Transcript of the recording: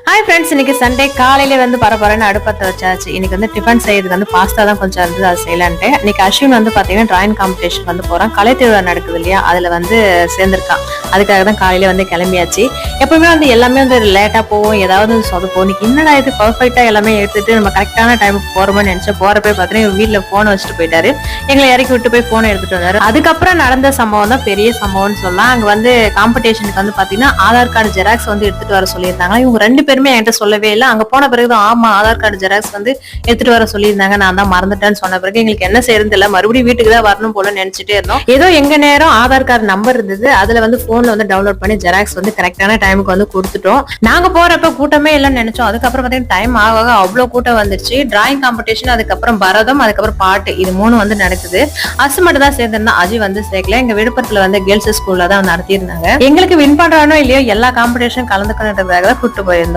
Hi friends, இன்னைக்கு Sunday காலையில வந்து பரபரன்னு அடுப்பத்தை வச்சாச்சு. இன்னைக்கு வந்து டிஃபன் செய்யறதுக்கு வந்து பாஸ்தா தான் கொஞ்சம் இருந்தது, அதை செய்யலான்ட்டு. இன்னைக்கு அஸ்வின் வந்து பாத்தீங்கன்னா டிராயிங் காம்படிஷன் வந்து போறான். கலை திருவிழா நடக்குது இல்லையா, அதுல வந்து சேர்ந்திருக்கான். அதுக்காக தான் காலையில வந்து கிளம்பியாச்சு. எப்பவுமே வந்து எல்லாமே வந்து லேட்டா போவோம், ஏதாவது சொதப்போம். இன்னைக்கு என்னடா இது பர்ஃபெக்டா எல்லாமே எடுத்துட்டு நம்ம கரெக்டான டைமுக்கு போறோம்னு நினைச்சேன். போறப்ப பாத்தீங்கன்னா வீட்டுல போனை வச்சுட்டு போயிட்டாரு. எங்களை இறக்கி விட்டு போய் போனை எடுத்துட்டு வந்தாரு. அதுக்கப்புறம் நடந்த சம்பவம் தான் பெரிய சம்பவம்னு சொல்லலாம். அங்க வந்து காம்படிஷனுக்கு வந்து பாத்தீங்கன்னா ஆதார் கார்டு ஜெராக்ஸ் வந்து எடுத்துட்டு வர சொல்லியிருந்தாங்க. இவங்க ரெண்டு பேருமே என்கிட்ட சொல்லவே இல்லை. அங்க போன பிறகுதான் ஆமா ஆதார் கார்டு ஜெராக்ஸ் வந்து எடுத்துட்டு வர சொல்லியிருந்தாங்க, நான் தான் மறந்துட்டேன்னு சொன்ன பிறகு எங்களுக்கு என்ன செய்யறது இல்ல, மறுபடியும் வீட்டுக்கு தான் வரணும் போல நினைச்சிட்டே இருந்தோம். ஏதோ எங்க நேரம் ஆதார் கார்டு நம்பர் இருந்தது, அதுல வந்து போன்ல வந்து டவுன்லோட் பண்ணி ஜெராக்ஸ் வந்து கரெக்டான டைமுக்கு வந்து கொடுத்துட்டோம். நாங்க போறப்ப கூட்டமே இல்லைன்னு நினைச்சோம். அதுக்கப்புறம் பாத்தீங்கன்னா டைம் ஆக அவ்வளவு கூட்டம் வந்துருச்சு. டிராயிங் காம்படிஷன், அதுக்கப்புறம் பரதம், அதுக்கப்புறம் பாட்டு, இது மூணு வந்து நடக்குது. அசு மட்டும் தான் சேர்ந்திருந்தா, அஜி வந்து சேர்க்கல. எங்க விழுப்புரத்துல வந்து கேர்ள்ஸ் ஸ்கூல்ல தான் நடத்தியிருந்தாங்க. எங்களுக்கு வின் பண்றானோ இல்லையோ எல்லா காம்படிஷன் கலந்துக்கிறதுக்காக தான் கூட்டு போயிருந்தோம்.